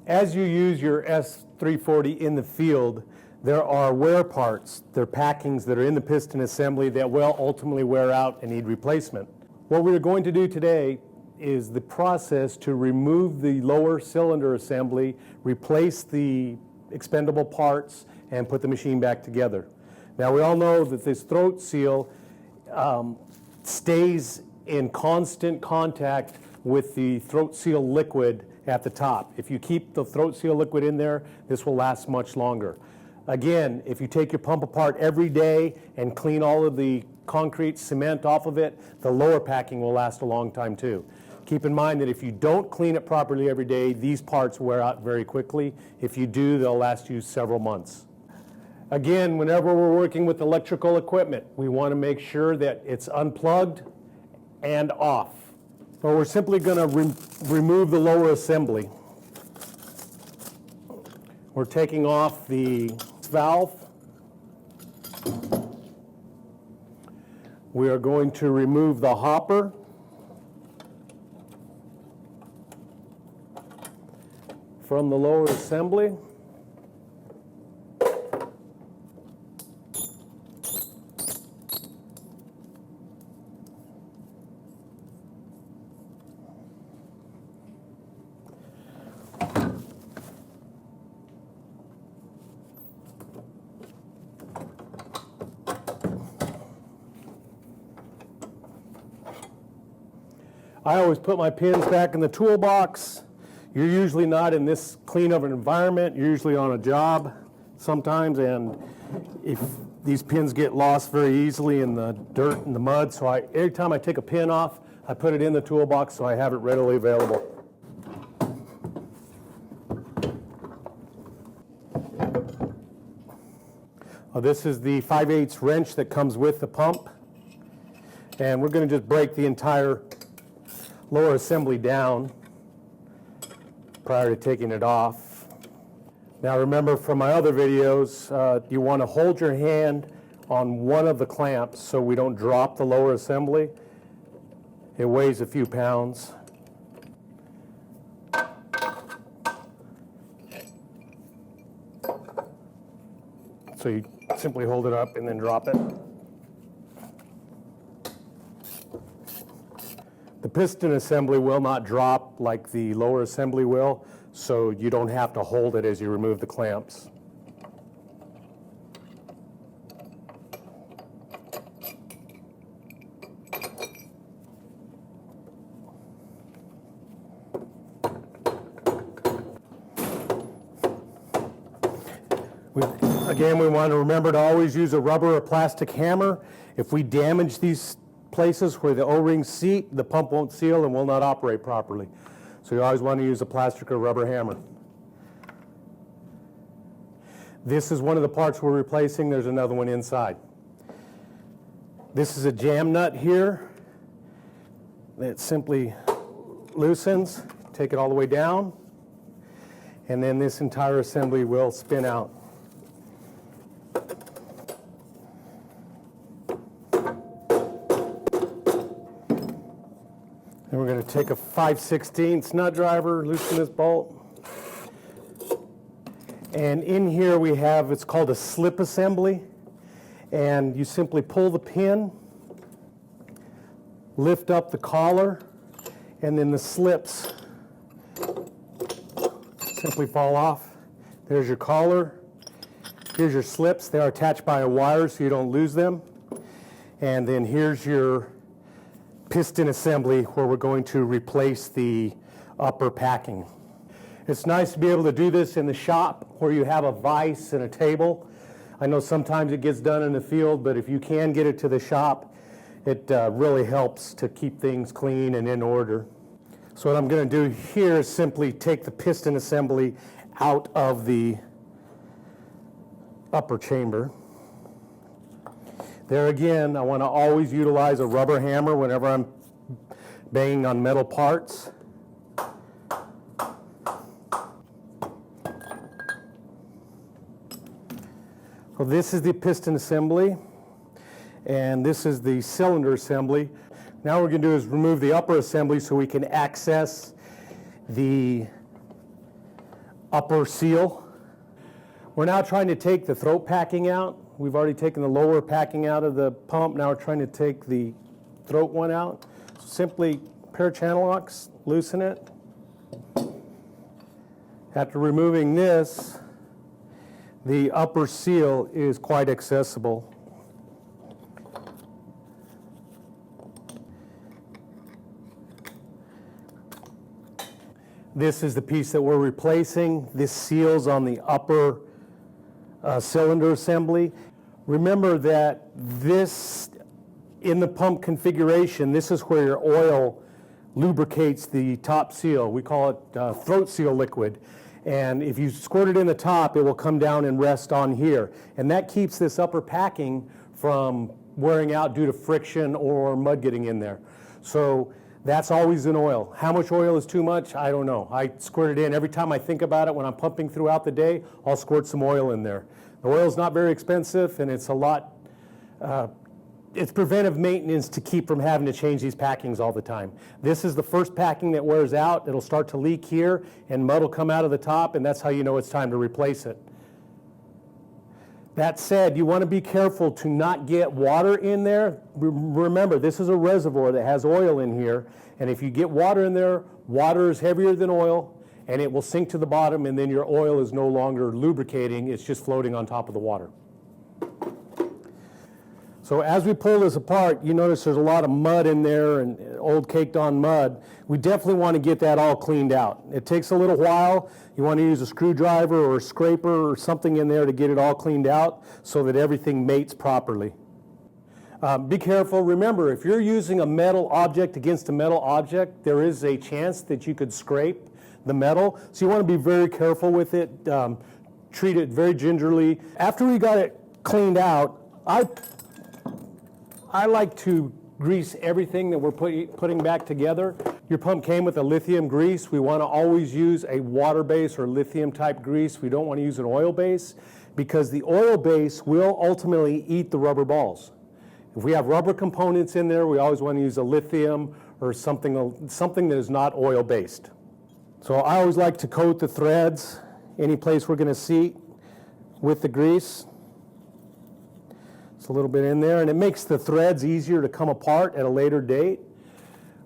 As you use your S340 in the field, there are wear parts, there are packings that are in the piston assembly that will ultimately wear out and need replacement. What we're going to do today is the process to remove the lower cylinder assembly, replace the expendable parts, and put the machine back together. Now we all know that this throat seal stays in constant contact with the throat seal liquid at the top. If you keep the throat seal liquid in there, this will last much longer. Again, if you take your pump apart every day and clean all of the concrete cement off of it, the lower packing will last a long time too. Keep in mind that if you don't clean it properly every day, these parts wear out very quickly. If you do, they'll last you several months. Again, whenever we're working with electrical equipment, we want to make sure that it's unplugged and off. So we're simply going to remove the lower assembly. We're taking off the valve. We are going to remove the hopper. From the lower assembly. I always put my pins back in the toolbox. You're usually not in this clean of an environment. You're usually on a job sometimes, and if these pins get lost very easily in the dirt and the mud, so every time I take a pin off, I put it in the toolbox so I have it readily available. This is the 5/8 wrench that comes with the pump, and we're going to just break the entire lower assembly down prior to taking it off. Now remember from my other videos, you want to hold your hand on one of the clamps so we don't drop the lower assembly. It weighs a few pounds. So you simply hold it up and then drop it. The piston assembly will not drop like the lower assembly will, so you don't have to hold it as you remove the clamps. Again, we want to remember to always use a rubber or plastic hammer. If we damage these places where the O-rings seat, the pump won't seal and will not operate properly. So you always want to use a plastic or rubber hammer. This is one of the parts we're replacing. There's another one inside. This is a jam nut here that simply loosens. Take it all the way down, and then this entire assembly will spin out. And we're going to take a 5/16 nut driver, loosen this bolt. And in here we have, it's called a slip assembly. And you simply pull the pin, lift up the collar, and then the slips simply fall off. There's your collar. Here's your slips. They are attached by a wire so you don't lose them. And then here's your piston assembly where we're going to replace the upper packing. It's nice to be able to do this in the shop where you have a vise and a table. I know sometimes it gets done in the field, but if you can get it to the shop, it really helps to keep things clean and in order. So what I'm going to do here is simply take the piston assembly out of the upper chamber. There again, I want to always utilize a rubber hammer whenever I'm banging on metal parts. So this is the piston assembly, and this is the cylinder assembly. Now what we're going to do is remove the upper assembly so we can access the upper seal. We're now trying to take the throat packing out. We've already taken the lower packing out of the pump. Now we're trying to take the throat one out. Simply pair channel locks, loosen it. After removing this, the upper seal is quite accessible. This is the piece that we're replacing. This seals on the upper cylinder assembly. Remember that this, in the pump configuration, this is where your oil lubricates the top seal. We call it throat seal liquid. And if you squirt it in the top, it will come down and rest on here. And that keeps this upper packing from wearing out due to friction or mud getting in there. So that's always in oil. How much oil is too much? I don't know. I squirt it in. Every time I think about it, when I'm pumping throughout the day, I'll squirt some oil in there. The oil is not very expensive, and it's a lot, it's preventive maintenance to keep from having to change these packings all the time. This is the first packing that wears out. It'll start to leak here, and mud will come out of the top, and that's how you know it's time to replace it. That said, you want to be careful to not get water in there. Remember, this is a reservoir that has oil in here, and if you get water in there, water is heavier than oil, and it will sink to the bottom, and then your oil is no longer lubricating, it's just floating on top of the water. So as we pull this apart, you notice there's a lot of mud in there and old caked on mud. We definitely want to get that all cleaned out. It takes a little while. You want to use a screwdriver or a scraper or something in there to get it all cleaned out so that everything mates properly. Be careful. Remember, if you're using a metal object against a metal object, there is a chance that you could scrape the metal. So you want to be very careful with it. Treat it very gingerly. After we got it cleaned out, I like to grease everything that we're putting back together. Your pump came with a lithium grease. We want to always use a water base or lithium type grease. We don't want to use an oil base because the oil base will ultimately eat the rubber balls. If we have rubber components in there, we always want to use a lithium or something that is not oil based. So I always like to coat the threads, any place we're going to seat, with the grease. It's a little bit in there, and it makes the threads easier to come apart at a later date.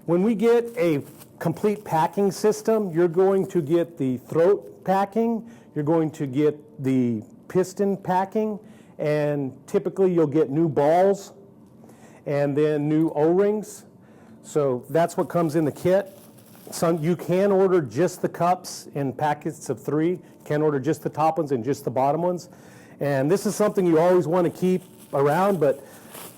When we get a complete packing system, you're going to get the throat packing, you're going to get the piston packing, and typically you'll get new balls and then new O-rings. So that's what comes in the kit. You can order just the cups in packets of 3. You can order just the top ones and just the bottom ones. And this is something you always want to keep around, but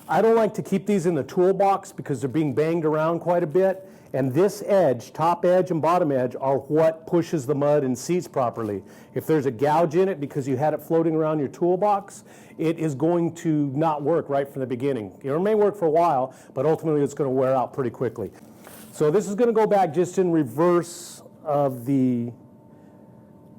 I don't like to keep these in the toolbox because they're being banged around quite a bit. And this edge, top edge and bottom edge, are what pushes the mud and seats properly. If there's a gouge in it because you had it floating around your toolbox, it is going to not work right from the beginning. It may work for a while, but ultimately it's going to wear out pretty quickly. So this is going to go back just in reverse of the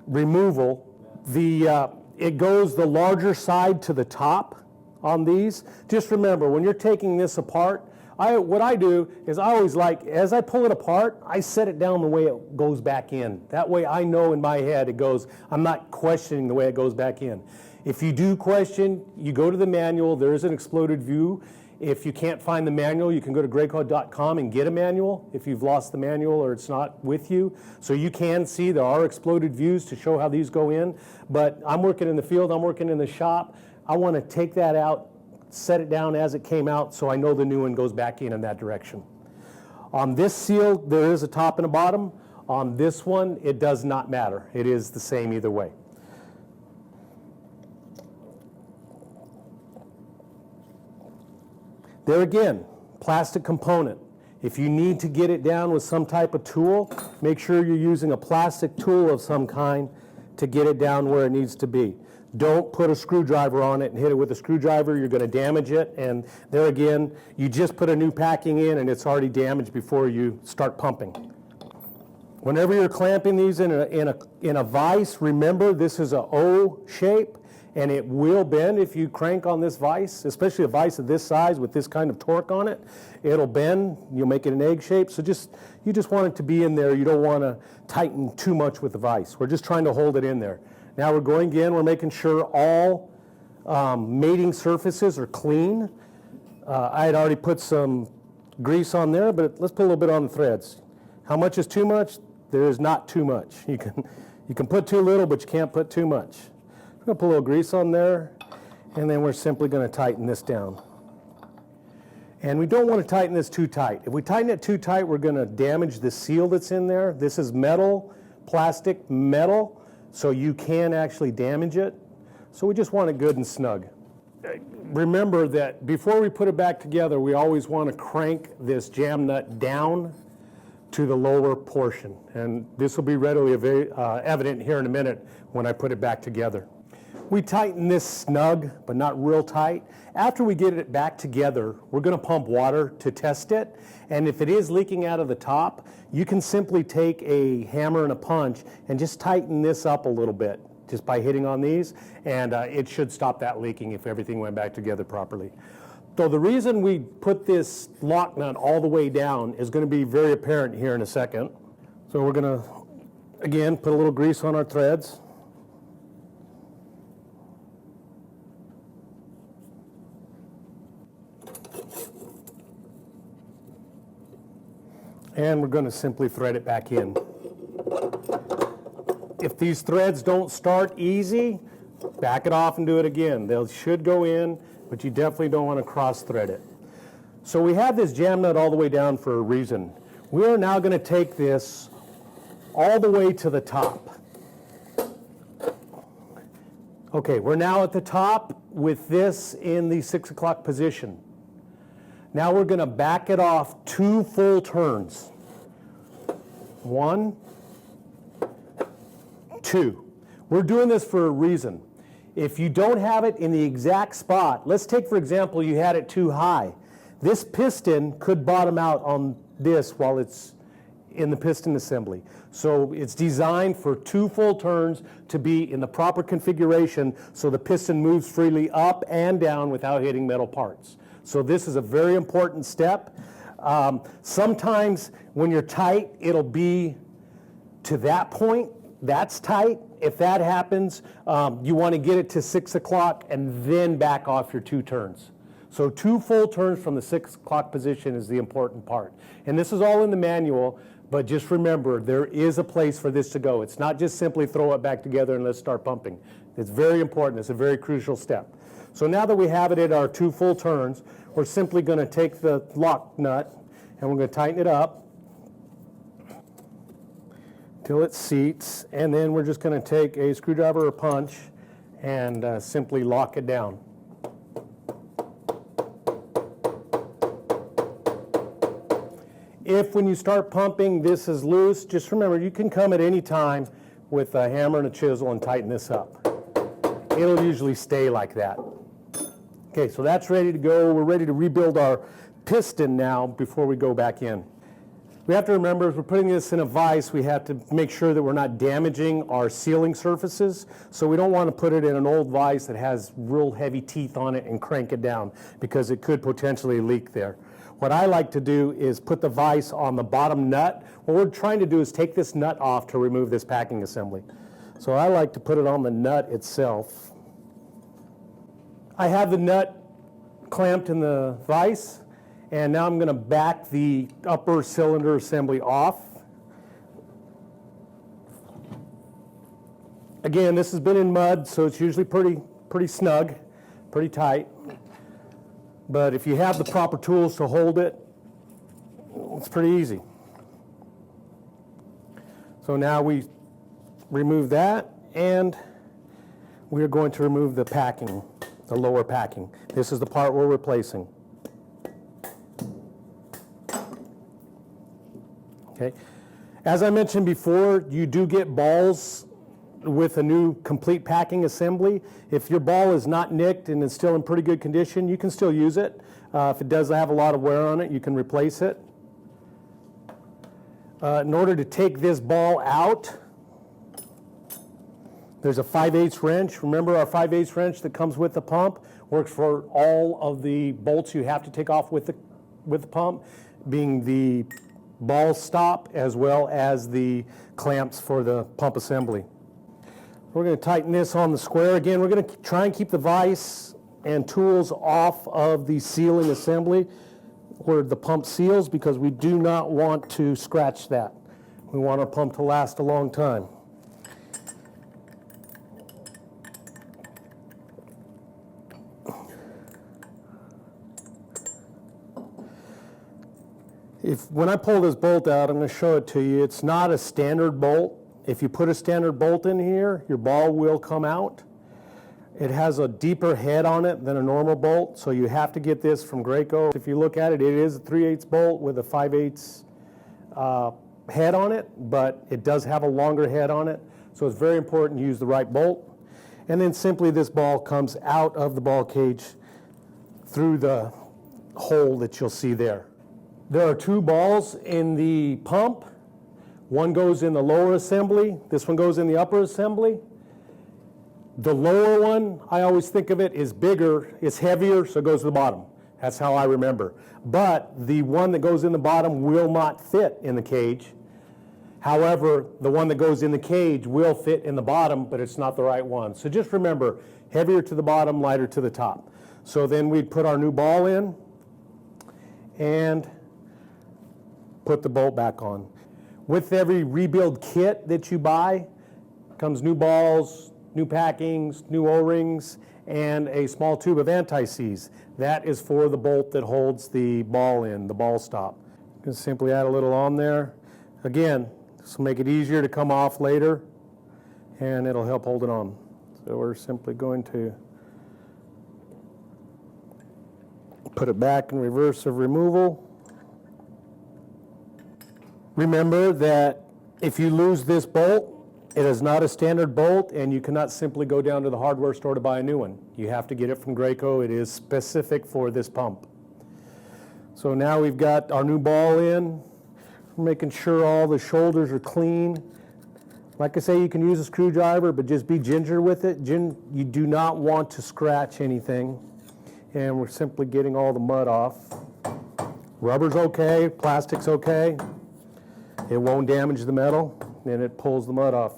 removal. It goes the larger side to the top on these. Just remember, when you're taking this apart, what I do is I always as I pull it apart, I set it down the way it goes back in. That way I know in my head it goes, I'm not questioning the way it goes back in. If you do question, you go to the manual, there is an exploded view. If you can't find the manual, you can go to grayco.com and get a manual if you've lost the manual or it's not with you. So you can see there are exploded views to show how these go in. But I'm working in the field, I'm working in the shop. I want to take that out, set it down as it came out so I know the new one goes back in that direction. On this seal, there is a top and a bottom. On this one, it does not matter. It is the same either way. There again, plastic component. If you need to get it down with some type of tool, make sure you're using a plastic tool of some kind to get it down where it needs to be. Don't put a screwdriver on it and hit it with a screwdriver. You're going to damage it. And there again, you just put a new packing in and it's already damaged before you start pumping. Whenever you're clamping these in a vise, remember this is a O shape. and it will bend if you crank on this vise, especially a vise of this size with this kind of torque on it. It'll bend, you'll make it an egg shape, so you just want it to be in there. You don't want to tighten too much with the vise. We're just trying to hold it in there. Now we're going again, we're making sure all mating surfaces are clean. I had already put some grease on there, but let's put a little bit on the threads. How much is too much? There is not too much. You can put too little, but you can't put too much. We're going to put a little grease on there, and then we're simply going to tighten this down. And we don't want to tighten this too tight. If we tighten it too tight, we're going to damage the seal that's in there. This is metal, plastic metal, so you can actually damage it. So we just want it good and snug. Remember that before we put it back together, we always want to crank this jam nut down to the lower portion. And this will be readily evident here in a minute when I put it back together. We tighten this snug, but not real tight. After we get it back together, we're going to pump water to test it. And if it is leaking out of the top, you can simply take a hammer and a punch and just tighten this up a little bit, just by hitting on these, and it should stop that leaking if everything went back together properly. So the reason we put this lock nut all the way down is going to be very apparent here in a second. So we're going to, again, put a little grease on our threads. And we're going to simply thread it back in. If these threads don't start easy, back it off and do it again. They should go in, but you definitely don't want to cross thread it. So we have this jam nut all the way down for a reason. We are now going to take this all the way to the top. Okay, we're now at the top with this in the 6 o'clock position. Now we're going to back it off 2 full turns. 1, 2. We're doing this for a reason. If you don't have it in the exact spot, let's take for example you had it too high. This piston could bottom out on this while it's in the piston assembly. So it's designed for 2 full turns to be in the proper configuration so the piston moves freely up and down without hitting metal parts. So this is a very important step. Sometimes when you're tight, it'll be to that point. That's tight. If that happens, you want to get it to 6 o'clock and then back off your 2 turns. So 2 full turns from the 6 o'clock position is the important part. And this is all in the manual, but just remember, there is a place for this to go. It's not just simply throw it back together and let's start pumping. It's very important. It's a very crucial step. So now that we have it at our 2 full turns, we're simply going to take the lock nut and we're going to tighten it up till it seats, and then we're just going to take a screwdriver or punch and simply lock it down. If when you start pumping this is loose, just remember you can come at any time with a hammer and a chisel and tighten this up. It'll usually stay like that. Okay, so that's ready to go. We're ready to rebuild our piston now before we go back in. We have to remember, if we're putting this in a vise, we have to make sure that we're not damaging our sealing surfaces. So we don't want to put it in an old vise that has real heavy teeth on it and crank it down, because it could potentially leak there. What I like to do is put the vise on the bottom nut. What we're trying to do is take this nut off to remove this packing assembly. So I like to put it on the nut itself. I have the nut clamped in the vise, and now I'm going to back the upper cylinder assembly off. Again, this has been in mud, so it's usually pretty snug, pretty tight. But if you have the proper tools to hold it, it's pretty easy. So now we remove that, and we are going to remove the packing, the lower packing. This is the part we're replacing. Okay. As I mentioned before, you do get balls with a new complete packing assembly. If your ball is not nicked and is still in pretty good condition, you can still use it. If it does have a lot of wear on it, you can replace it. In order to take this ball out, There's a 5/8 wrench. Remember our 5/8 wrench that comes with the pump works for all of the bolts you have to take off with the pump, being the ball stop as well as the clamps for the pump assembly. We're going to tighten this on the square. Again, we're going to try and keep the vise and tools off of the sealing assembly where the pump seals, because we do not want to scratch that. We want our pump to last a long time. When I pull this bolt out, I'm going to show it to you. It's not a standard bolt. If you put a standard bolt in here, your ball will come out. It has a deeper head on it than a normal bolt, so you have to get this from Graco. If you look at it, it is a 3/8 bolt with a 5/8 head on it, but it does have a longer head on it, so it's very important to use the right bolt. And then simply this ball comes out of the ball cage through the hole that you'll see there. There are two balls in the pump. One goes in the lower assembly. This one goes in the upper assembly. The lower one, I always think of it, is bigger. It's heavier, so it goes to the bottom. That's how I remember. But the one that goes in the bottom will not fit in the cage. However, the one that goes in the cage will fit in the bottom, but it's not the right one. So just remember, heavier to the bottom, lighter to the top. So then we'd put our new ball in and put the bolt back on. With every rebuild kit that you buy comes new balls, new packings, new O-rings, and a small tube of anti-seize. That is for the bolt that holds the ball in, the ball stop. Just simply add a little on there. Again, this will make it easier to come off later, and it'll help hold it on. So we're simply going to put it back in reverse of removal. Remember that if you lose this bolt, it is not a standard bolt, and you cannot simply go down to the hardware store to buy a new one. You have to get it from Graco. It is specific for this pump. So now we've got our new ball in. We're making sure all the shoulders are clean. Like I say, you can use a screwdriver, but just be ginger with it. You do not want to scratch anything. And we're simply getting all the mud off. Rubber's okay, plastic's okay. It won't damage the metal, and it pulls the mud off.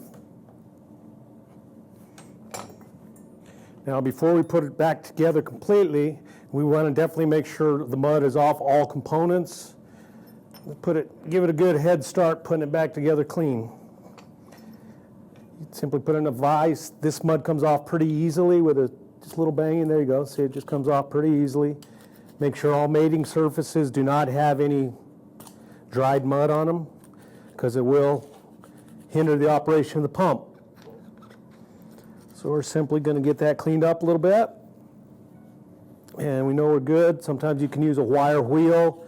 Now, before we put it back together completely, we want to definitely make sure the mud is off all components. Give it a good head start putting it back together clean. You simply put it in a vise. This mud comes off pretty easily with just a little banging. There you go. See, it just comes off pretty easily. Make sure all mating surfaces do not have any dried mud on them, because it will hinder the operation of the pump. So we're simply going to get that cleaned up a little bit. And we know we're good. Sometimes you can use a wire wheel,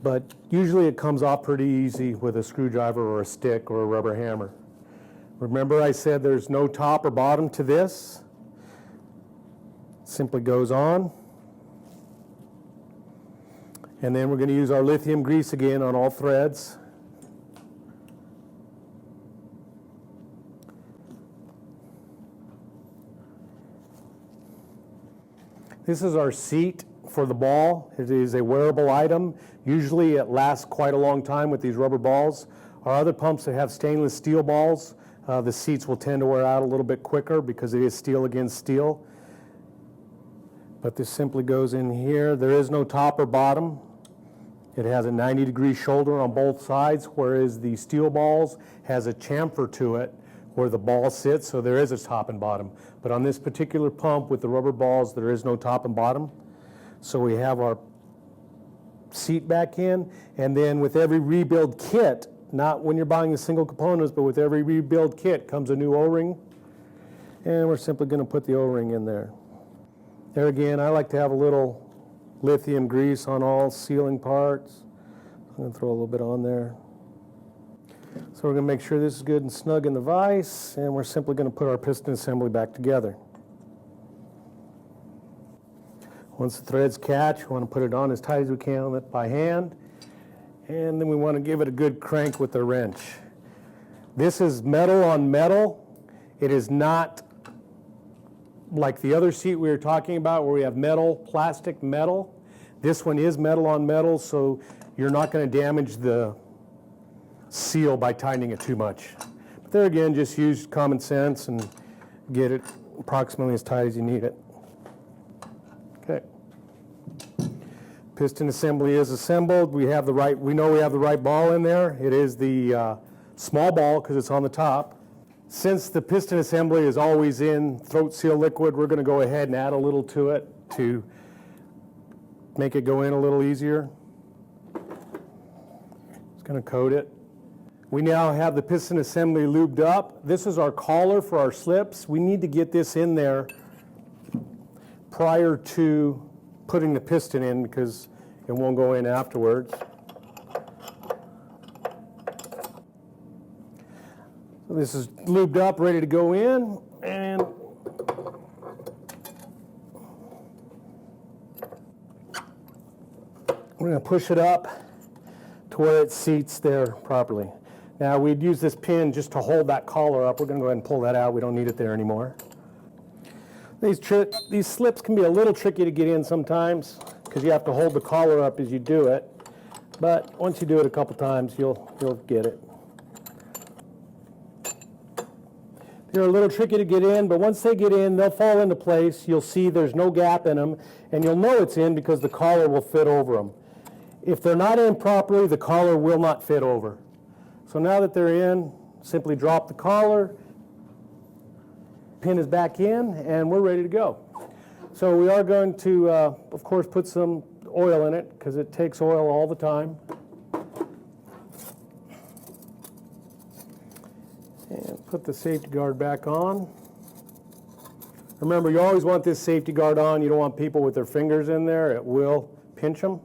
but usually it comes off pretty easy with a screwdriver or a stick or a rubber hammer. Remember I said there's no top or bottom to this. It simply goes on. And then we're going to use our lithium grease again on all threads. This is our seat for the ball. It is a wearable item. Usually it lasts quite a long time with these rubber balls. Our other pumps that have stainless steel balls, the seats will tend to wear out a little bit quicker because it is steel against steel. But this simply goes in here. There is no top or bottom. It has a 90-degree shoulder on both sides, whereas the steel balls has a chamfer to it where the ball sits, so there is a top and bottom. But on this particular pump with the rubber balls, there is no top and bottom. So we have our seat back in, and then with every rebuild kit, not when you're buying the single components, but with every rebuild kit comes a new O-ring, and we're simply going to put the O-ring in there. There again, I like to have a little lithium grease on all sealing parts. I'm going to throw a little bit on there. So we're going to make sure this is good and snug in the vise, and we're simply going to put our piston assembly back together. Once the threads catch, we want to put it on as tight as we can by hand, and then we want to give it a good crank with the wrench. This is metal on metal. It is not like the other seat we were talking about where we have metal, plastic, metal. This one is metal on metal, so you're not going to damage the seal by tightening it too much. But there again, just use common sense and get it approximately as tight as you need it. Okay. Piston assembly is assembled. We know we have the right ball in there. It is the small ball because it's on the top. Since the piston assembly is always in throat seal liquid, we're going to go ahead and add a little to it to make it go in a little easier. It's going to coat it. We now have the piston assembly lubed up. This is our collar for our slips. We need to get this in there prior to putting the piston in because it won't go in afterwards. So this is lubed up, ready to go in, and we're going to push it up to where it seats there properly. Now we'd use this pin just to hold that collar up. We're going to go ahead and pull that out. We don't need it there anymore. These slips can be a little tricky to get in sometimes because you have to hold the collar up as you do it. But once you do it a couple times, you'll get it. They're a little tricky to get in, but once they get in, they'll fall into place. You'll see there's no gap in them, and you'll know it's in because the collar will fit over them. If they're not in properly, the collar will not fit over. So now that they're in, simply drop the collar, pin is back in, and we're ready to go. So we are going to, of course, put some oil in it because it takes oil all the time. And put the safety guard back on. Remember, you always want this safety guard on. You don't want people with their fingers in there. It will pinch them.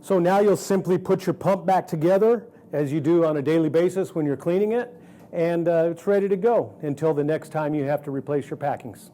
So now you'll simply put your pump back together as you do on a daily basis when you're cleaning it, and it's ready to go until the next time you have to replace your packings.